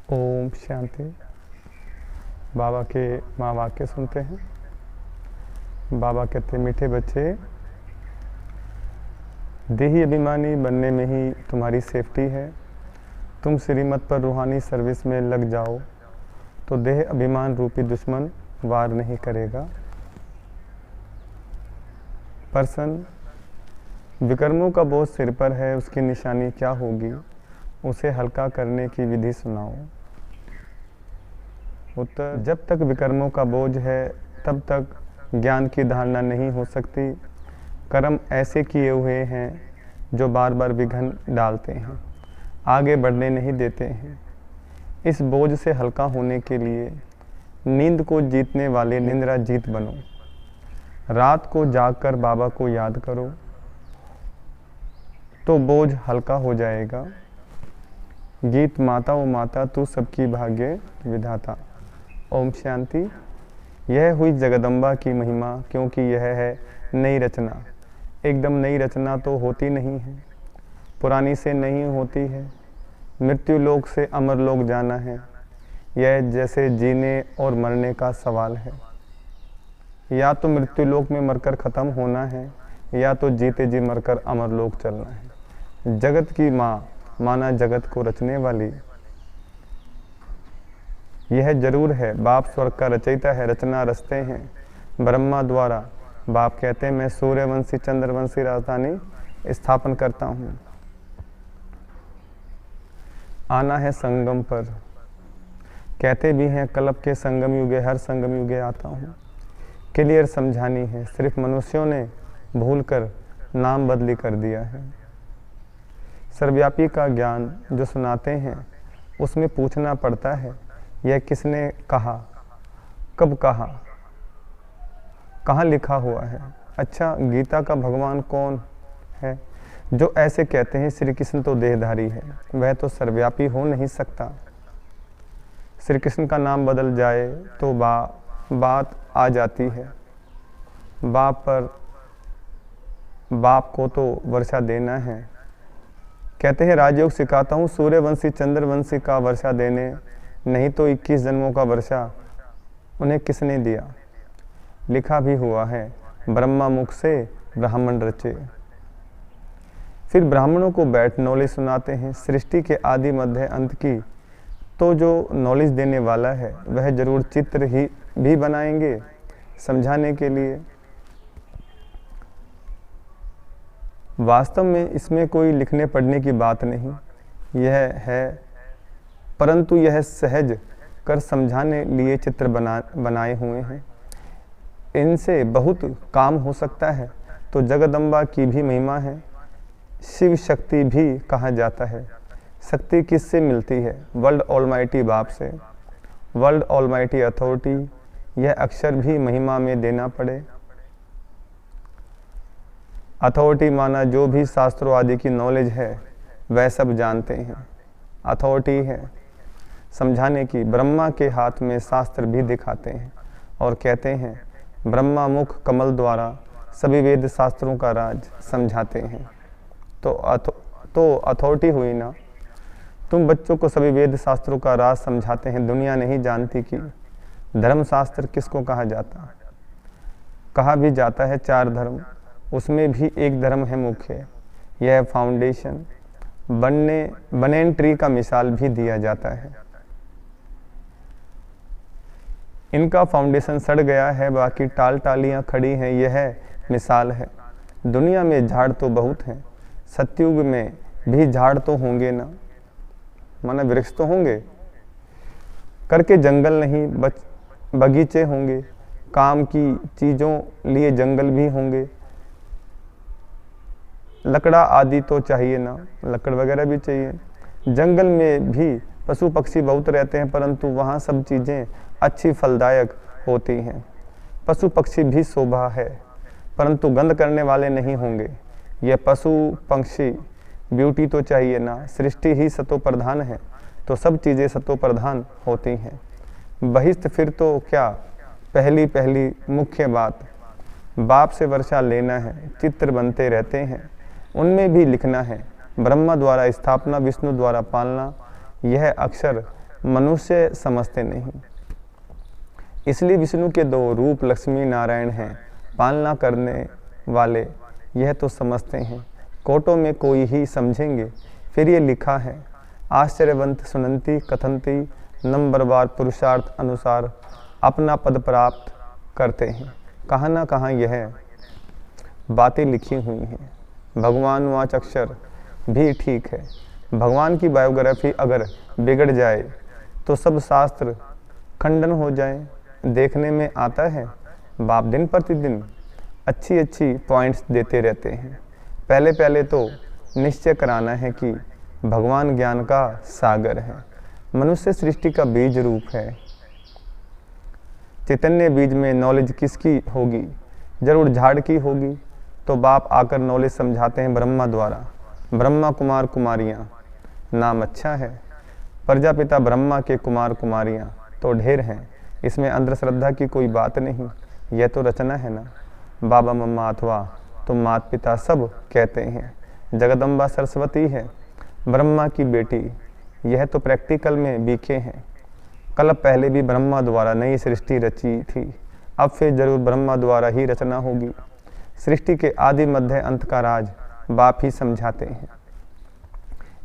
ओम शांति। बाबा के महावाक्य सुनते हैं। बाबा कहते मीठे बच्चे, देही अभिमानी बनने में ही तुम्हारी सेफ्टी है। तुम श्रीमत पर रूहानी सर्विस में लग जाओ तो देह अभिमान रूपी दुश्मन वार नहीं करेगा। पर्सन, विकर्मों का बोझ सिर पर है, उसकी निशानी क्या होगी? उसे हल्का करने की विधि सुनाओ। उत्तर, जब तक विकर्मों का बोझ है तब तक ज्ञान की धारणा नहीं हो सकती। कर्म ऐसे किए हुए हैं जो बार बार विघ्न डालते हैं, आगे बढ़ने नहीं देते हैं। इस बोझ से हल्का होने के लिए नींद को जीतने वाले निंद्रा जीत बनो। रात को जागकर बाबा को याद करो तो बोझ हल्का हो जाएगा। गीत माता ओ माता तू सबकी भाग्य विधाता। ओम शांति। यह हुई जगदम्बा की महिमा, क्योंकि यह है नई रचना। एकदम नई रचना तो होती नहीं है, पुरानी से नहीं होती है। मृत्यु लोक से अमर लोक जाना है, यह जैसे जीने और मरने का सवाल है। या तो मृत्यु लोक में मरकर ख़त्म होना है, या तो जीते जी मरकर अमर लोक चलना है। जगत की माँ माना जगत को रचने वाली, यह जरूर है बाप स्वर्ग का रचयिता है, रचना रचते हैं ब्रह्मा द्वारा। बाप कहते हैं मैं सूर्यवंशी चंद्रवंशी राजधानी स्थापन करता हूँ। आना है संगम पर, कहते भी हैं कल्प के संगम युगे, हर संगम युगे आता हूँ। क्लियर समझानी है, सिर्फ मनुष्यों ने भूलकर नाम बदली कर दिया है। सर्वव्यापी का ज्ञान जो सुनाते हैं उसमें पूछना पड़ता है, यह किसने कहा, कब कहा, कहाँ लिखा हुआ है। अच्छा, गीता का भगवान कौन है? जो ऐसे कहते हैं श्री कृष्ण तो देहधारी है, वह तो सर्वव्यापी हो नहीं सकता। श्री कृष्ण का नाम बदल जाए तो बात आ जाती है। बाप को तो वर्षा देना है। कहते हैं राजयोग सिखाता हूँ सूर्यवंशी चंद्रवंशी का वर्षा देने, नहीं तो 21 जन्मों का वर्षा उन्हें किसने दिया? लिखा भी हुआ है ब्रह्मा मुख से ब्राह्मण रचे। फिर ब्राह्मणों को बैठ नॉलेज सुनाते हैं सृष्टि के आदि मध्य अंत की। तो जो नॉलेज देने वाला है वह जरूर चित्र ही भी बनाएंगे समझाने के लिए। वास्तव में इसमें कोई लिखने पढ़ने की बात नहीं, यह है, परंतु यह सहज कर समझाने लिए चित्र बनाए हुए हैं। इनसे बहुत काम हो सकता है। तो जगदम्बा की भी महिमा है, शिव शक्ति भी कहा जाता है। शक्ति किससे मिलती है? वर्ल्ड ऑलमाइटी बाप से। वर्ल्ड ऑलमाइटी अथॉरिटी, यह अक्षर भी महिमा में देना पड़े। अथॉरिटी माना जो भी शास्त्रों आदि की नॉलेज है वह सब जानते हैं, अथॉरिटी है समझाने की। ब्रह्मा के हाथ में शास्त्र भी दिखाते हैं और कहते हैं ब्रह्मा मुख कमल द्वारा सभी वेद शास्त्रों का राज समझाते हैं। तो अथॉरिटी हुई ना। तुम बच्चों को सभी वेद शास्त्रों का राज समझाते हैं। दुनिया नहीं जानती कि धर्मशास्त्र किसको कहा जाता। कहा भी जाता है 4 धर्म, उसमें भी एक धर्म है मुख्य, यह फाउंडेशन। बनेन ट्री का मिसाल भी दिया जाता है। इनका फाउंडेशन सड़ गया है, बाकी टालियां खड़ी हैं, यह मिसाल है। दुनिया में झाड़ तो बहुत हैं, सतयुग में भी झाड़ तो होंगे ना, माना वृक्ष तो होंगे। करके जंगल नहीं बगीचे होंगे, काम की चीज़ों लिए जंगल भी होंगे। लकड़ा आदि तो चाहिए ना, लकड़ वगैरह भी चाहिए। जंगल में भी पशु पक्षी बहुत रहते हैं, परंतु वहाँ सब चीज़ें अच्छी फलदायक होती हैं। पशु पक्षी भी शोभा है, परंतु गंध करने वाले नहीं होंगे। यह पशु पक्षी ब्यूटी तो चाहिए ना। सृष्टि ही सतो प्रधान है, तो सब चीज़ें सतो प्रधान होती हैं। बहिष्ठ फिर तो क्या, पहली मुख्य बात बाप से वर्षा लेना है। चित्र बनते रहते हैं, उनमें भी लिखना है ब्रह्मा द्वारा स्थापना, विष्णु द्वारा पालना। यह अक्षर मनुष्य समझते नहीं। इसलिए विष्णु के 2 रूप लक्ष्मी नारायण हैं, पालना करने वाले यह तो समझते हैं। कोटों में कोई ही समझेंगे। फिर ये लिखा है, आश्चर्यवंत सुनंती कथंती नंबरवार पुरुषार्थ अनुसार अपना पद प्राप्त करते हैं। कहाँ ना कहाँ यह बातें लिखी हुई हैं। भगवान वाच अक्षर भी ठीक है। भगवान की बायोग्राफी अगर बिगड़ जाए तो सब शास्त्र खंडन हो जाए। देखने में आता है बाप दिन प्रतिदिन अच्छी अच्छी पॉइंट्स देते रहते हैं। पहले पहले तो निश्चय कराना है कि भगवान ज्ञान का सागर है, मनुष्य सृष्टि का बीज रूप है। चैतन्य बीज में नॉलेज किसकी होगी? जरूर झाड़ की होगी। तो बाप आकर नॉलेज समझाते हैं ब्रह्मा द्वारा। ब्रह्मा कुमार कुमारियाँ, नाम अच्छा है। प्रजापिता ब्रह्मा के कुमार कुमारियाँ तो ढेर हैं। इसमें अंधश्रद्धा की कोई बात नहीं। यह तो रचना है ना। बाबा मम्मा अथवा तो माता पिता सब कहते हैं। जगदम्बा सरस्वती है ब्रह्मा की बेटी। यह तो प्रैक्टिकल में बीखे हैं। कल पहले भी ब्रह्मा द्वारा नई सृष्टि रची थी। अब फिर जरूर ब्रह्मा द्वारा ही रचना होगी। सृष्टि के आदि मध्य अंत का राज बाप ही समझाते हैं।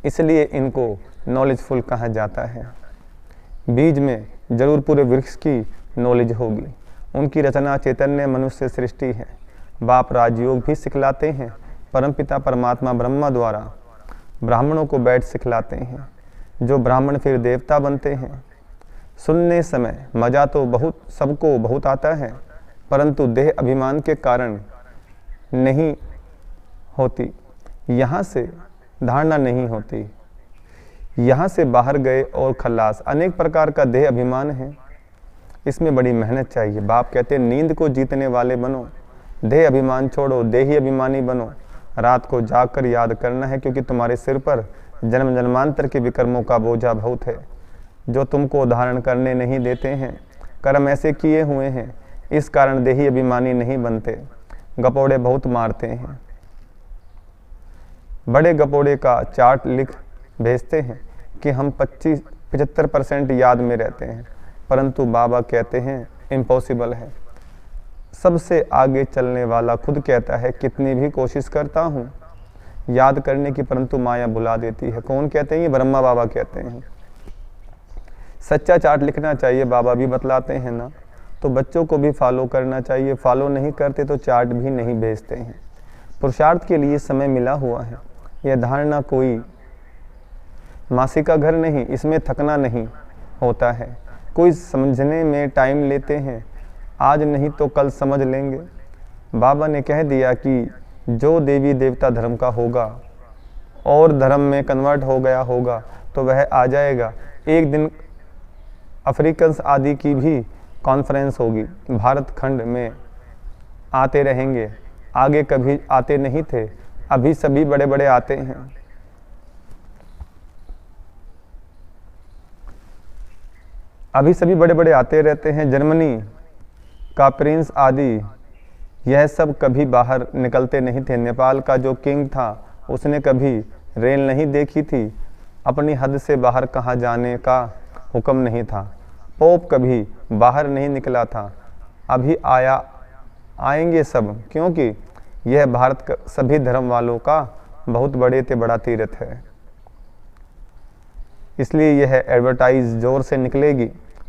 इसलिए इनको नॉलेजफुल कहा जाता है। बीज में जरूर पूरे वृक्ष की नॉलेज होगी। उनकी रचना चैतन्य मनुष्य सृष्टि है। बाप राजयोग भी सिखलाते हैं। परमपिता परमात्मा ब्रह्मा द्वारा ब्राह्मणों को बैठ सिखलाते हैं, जो ब्राह्मण फिर देवता बनते हैं। सुनने समय मजा तो बहुत सबको बहुत आता है, परंतु देह अभिमान के कारण नहीं होती। यहाँ से धारणा नहीं होती। यहाँ से बाहर गए और खल्लास। अनेक प्रकार का देह अभिमान है। इसमें बड़ी मेहनत चाहिए। बाप कहते हैं नींद को जीतने वाले बनो, देह अभिमान छोड़ो, देही अभिमानी बनो। रात को जागकर याद करना है, क्योंकि तुम्हारे सिर पर जन्म जन्मांतर के विकर्मों का बोझा बहुत है, जो तुमको धारण करने नहीं देते हैं। कर्म ऐसे किए हुए हैं, इस कारण देही अभिमानी नहीं बनते। गपोड़े बहुत मारते हैं। बड़े गपोड़े का चार्ट लिख भेजते हैं कि हम 75% याद में रहते हैं, परंतु बाबा कहते हैं इम्पॉसिबल है। सबसे आगे चलने वाला खुद कहता है कितनी भी कोशिश करता हूँ याद करने की, परंतु माया भुला देती है। कौन कहते हैं? ये ब्रह्मा बाबा कहते हैं। सच्चा चार्ट लिखना चाहिए, बाबा भी बतलाते हैं ना। तो बच्चों को भी फॉलो करना चाहिए। फॉलो नहीं करते तो चार्ट भी नहीं भेजते हैं। पुरुषार्थ के लिए समय मिला हुआ है। यह धारणा कोई मासी का घर नहीं, इसमें थकना नहीं होता है। कोई समझने में टाइम लेते हैं, आज नहीं तो कल समझ लेंगे। बाबा ने कह दिया कि जो देवी देवता धर्म का होगा और धर्म में कन्वर्ट हो गया होगा तो वह आ जाएगा। एक दिन अफ्रीकन्स आदि की भी कॉन्फ्रेंस होगी। भारत खंड में आते रहेंगे। आगे कभी आते नहीं थे, अभी सभी बड़े बड़े आते हैं। अभी सभी बड़े बड़े आते रहते हैं। जर्मनी का प्रिंस आदि यह सब कभी बाहर निकलते नहीं थे। नेपाल का जो किंग था उसने कभी रेल नहीं देखी थी। अपनी हद से बाहर कहाँ जाने का हुक्म नहीं था। पोप कभी बाहर नहीं निकला था। अभी आएंगे सब, क्योंकि यह भारत का सभी धर्म वालों का बहुत बड़ा तीर्थ है। इसलिए यह एडवर्टाइज जोर से निकलेगी।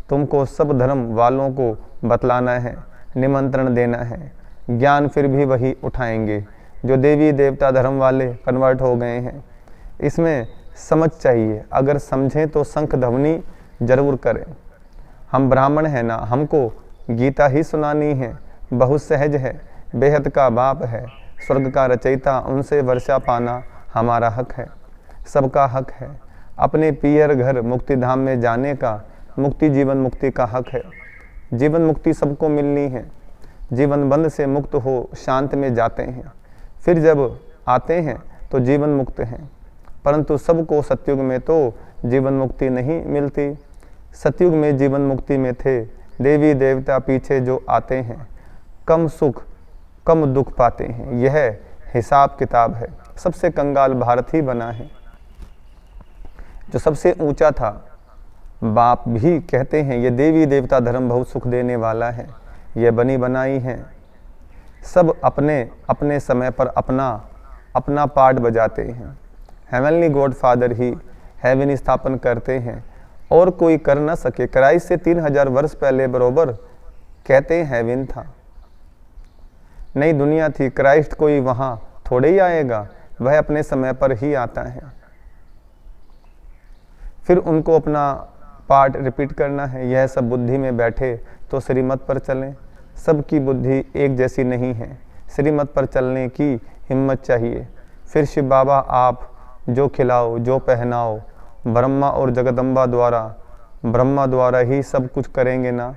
तुमको सब धर्म वालों को बतलाना है, निमंत्रण देना है। ज्ञान फिर भी वही उठाएंगे जो देवी देवता धर्म वाले कन्वर्ट हो गए हैं। इसमें समझ चाहिए। अगर समझें तो शंख ध्वनि जरूर करें। हम ब्राह्मण हैं ना, हमको गीता ही सुनानी है। बहुत सहज है, बेहद का बाप है, स्वर्ग का रचयिता, उनसे वर्षा पाना हमारा हक है, सबका हक है। अपने पियर घर मुक्ति धाम में जाने का, मुक्ति जीवन मुक्ति का हक है। जीवन मुक्ति सबको मिलनी है। जीवन बंध से मुक्त हो शांत में जाते हैं, फिर जब आते हैं तो जीवन मुक्त हैं। परंतु सबको सतयुग में तो जीवन मुक्ति नहीं मिलती। सतयुग में जीवन मुक्ति में थे देवी देवता, पीछे जो आते हैं कम सुख कम दुख पाते हैं। यह हिसाब किताब है। सबसे कंगाल भारत ही बना है। जो सबसे ऊंचा था बाप भी कहते हैं ये देवी देवता धर्म बहुत सुख देने वाला है, ये बनी बनाई है। सब अपने अपने समय पर अपना अपना पार्ट बजाते हैं। हेवनली गॉड फादर ही हेवन स्थापन करते हैं और कोई कर न सके। क्राइस्ट से 3000 वर्ष पहले बरोबर कहते हैं हेवन था, नई दुनिया थी। क्राइस्ट कोई वहाँ थोड़े ही आएगा, वह अपने समय पर ही आता है। फिर उनको अपना पार्ट रिपीट करना है। यह सब बुद्धि में बैठे तो श्रीमत पर चलें। सबकी बुद्धि एक जैसी नहीं है, श्रीमत पर चलने की हिम्मत चाहिए। फिर शिव बाबा आप जो खिलाओ जो पहनाओ, ब्रह्मा और जगदम्बा द्वारा, ब्रह्मा द्वारा ही सब कुछ करेंगे ना,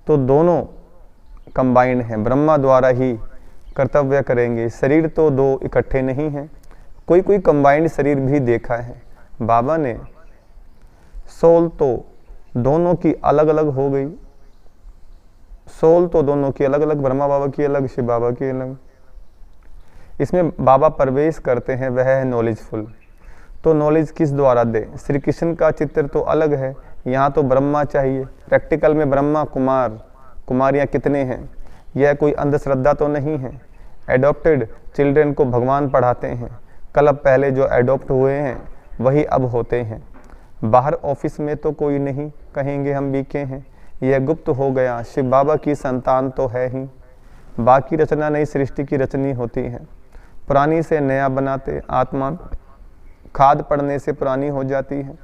तो दोनों कंबाइंड हैं, ब्रह्मा द्वारा ही कर्तव्य करेंगे। शरीर तो दो इकट्ठे नहीं हैं, कोई कोई कंबाइंड शरीर भी देखा है बाबा ने। सोल तो दोनों की अलग अलग हो गई, सोल तो दोनों की अलग अलग, ब्रह्मा बाबा की अलग, शिव बाबा की अलग। इसमें बाबा प्रवेश करते हैं, वह है नॉलेजफुल। तो नॉलेज किस द्वारा दे? श्री कृष्ण का चित्र तो अलग है, यहाँ तो ब्रह्मा चाहिए। प्रैक्टिकल में ब्रह्मा कुमार कुमारियाँ कितने हैं? यह कोई अंधश्रद्धा तो नहीं है। एडॉप्टेड चिल्ड्रन को भगवान पढ़ाते हैं। कल पहले जो एडॉप्ट हुए हैं वही अब होते हैं। बाहर ऑफिस में तो कोई नहीं कहेंगे हम बीके हैं, यह गुप्त हो गया। शिव बाबा की संतान तो है ही, बाकी रचना नई सृष्टि की रचनी होती है। पुरानी से नया बनाते, आत्मा खाद पड़ने से पुरानी हो जाती है।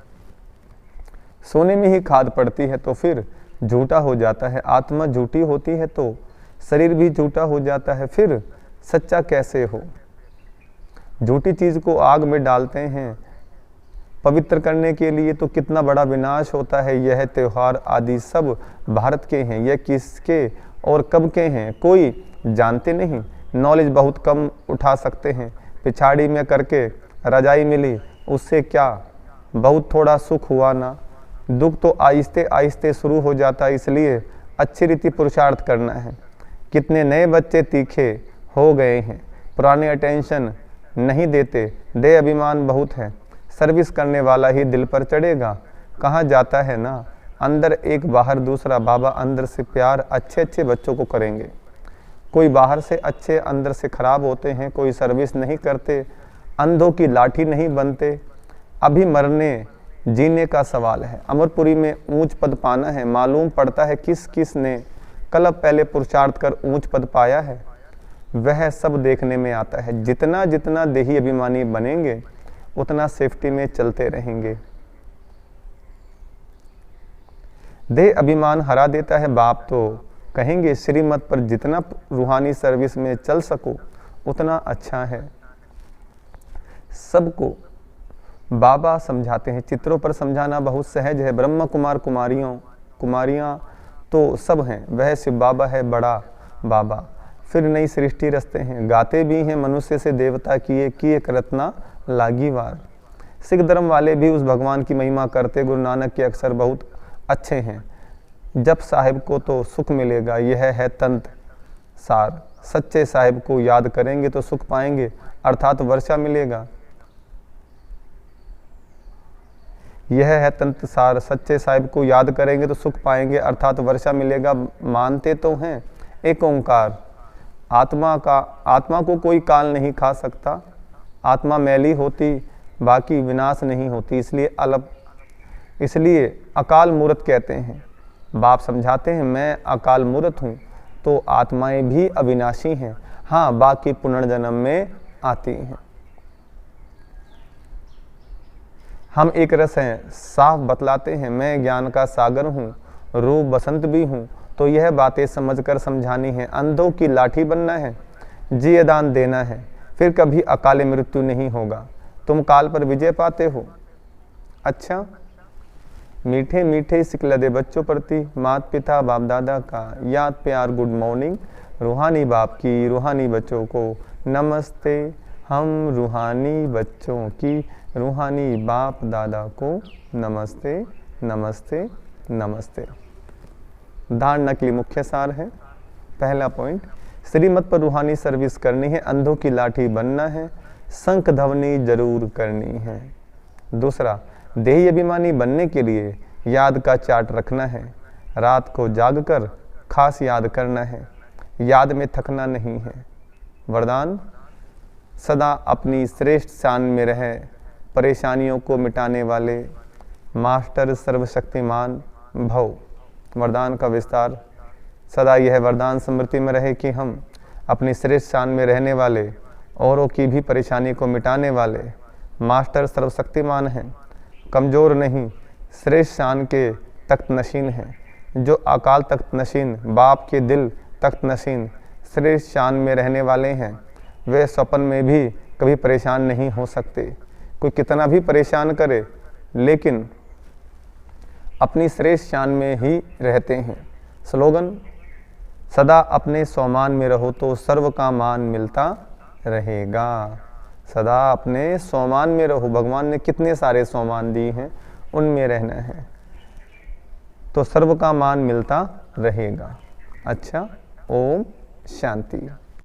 सोने में ही खाद पड़ती है तो फिर झूठा हो जाता है। आत्मा झूठी होती है तो शरीर भी झूठा हो जाता है, फिर सच्चा कैसे हो? झूठी चीज को आग में डालते हैं पवित्र करने के लिए, तो कितना बड़ा विनाश होता है। यह त्योहार आदि सब भारत के हैं, यह किसके और कब के हैं कोई जानते नहीं। नॉलेज बहुत कम उठा सकते हैं। पिछाड़ी में करके रजाई मिली, उससे क्या बहुत थोड़ा सुख हुआ ना। दुख तो आहिस्ते आहिस्ते शुरू हो जाता है, इसलिए अच्छी रीति पुरुषार्थ करना है। कितने नए बच्चे तीखे हो गए हैं, पुराने अटेंशन नहीं देते, दे अभिमान बहुत है। सर्विस करने वाला ही दिल पर चढ़ेगा, कहाँ जाता है ना। अंदर एक बाहर दूसरा, बाबा अंदर से प्यार अच्छे अच्छे बच्चों को करेंगे। कोई बाहर से अच्छे अंदर से खराब होते हैं, कोई सर्विस नहीं करते, अंधों की लाठी नहीं बनते। अभी मरने जीने का सवाल है। अमरपुरी में ऊंच पद पाना है, मालूम पड़ता है किस किस ने कल पहले पुरुषार्थ कर ऊंच पद पाया है, वह सब देखने में आता है। जितना जितना देही अभिमानी बनेंगे उतना सेफ्टी में चलते रहेंगे। देह अभिमान हरा देता है। बाप तो कहेंगे श्रीमत पर जितना रूहानी सर्विस में चल सको उतना अच्छा है। सबको बाबा समझाते हैं, चित्रों पर समझाना बहुत सहज है। ब्रह्म कुमार कुमारियाँ तो सब हैं, वह शिव बाबा है बड़ा बाबा। फिर नई सृष्टि रचते हैं, गाते भी हैं मनुष्य से देवता किए करतना लागी वार। सिख धर्म वाले भी उस भगवान की महिमा करते। गुरु नानक के अक्षर बहुत अच्छे हैं, जब साहिब को तो सुख मिलेगा, यह है तंत्र सार। सच्चे साहिब को याद करेंगे तो सुख पाएंगे, अर्थात वर्षा मिलेगा। यह है तंत्र सार, सच्चे साहिब को याद करेंगे तो सुख पाएंगे, अर्थात वर्षा मिलेगा। मानते तो हैं एक ओंकार, आत्मा को कोई काल नहीं खा सकता। आत्मा मैली होती बाकी विनाश नहीं होती, इसलिए अकाल मूर्त कहते हैं। बाप समझाते हैं मैं अकाल मूर्त हूँ, तो आत्माएं भी अविनाशी हैं, हाँ बाकी पुनर्जन्म में आती हैं। हम एक रस हैं, साफ बतलाते हैं मैं ज्ञान का सागर हूँ, रूप बसंत भी हूँ। तो यह बातें समझकर समझानी है। अंधों की लाठी बनना है, जिये दान देना है, फिर कभी अकाल मृत्यु नहीं होगा। तुम काल पर विजय पाते हो। अच्छा, मीठे मीठे सिकला दे बच्चों प्रति माता पिता बाप दादा का याद प्यार गुड मॉर्निंग। रूहानी बाप की रूहानी बच्चों को नमस्ते। हम रूहानी बच्चों की रूहानी बाप दादा को नमस्ते नमस्ते नमस्ते। धारणा के लिए मुख्य सार है। पहला पॉइंट, श्रीमत पर रूहानी सर्विस करनी है, अंधों की लाठी बनना है, शंख ध्वनि जरूर करनी है। दूसरा, देही अभिमानी बनने के लिए याद का चार्ट रखना है, रात को जाग कर खास याद करना है, याद में थकना नहीं है। वरदान, सदा अपनी श्रेष्ठ शान में रहे, परेशानियों को मिटाने वाले मास्टर सर्वशक्तिमान भव। वरदान का विस्तार, सदा यह वरदान स्मृति में रहे कि हम अपनी श्रेष्ठ शान में रहने वाले, औरों की भी परेशानी को मिटाने वाले मास्टर सर्वशक्तिमान हैं, कमज़ोर नहीं, श्रेष्ठ शान के तख्त नशीन हैं, जो अकाल तख्त नशीन, बाप के दिल तख्त नशीन श्रेष्ठ शान में रहने वाले हैं। वे स्वप्न में भी कभी परेशान नहीं हो सकते। कोई कितना भी परेशान करे लेकिन अपनी श्रेष्ठ शान में ही रहते हैं। स्लोगन, सदा अपने स्वमान में रहो तो सर्व का मान मिलता रहेगा। सदा अपने स्वमान में रहो, भगवान ने कितने सारे स्वमान दिए हैं, उनमें रहना है तो सर्व का मान मिलता रहेगा। अच्छा, ओम शांति।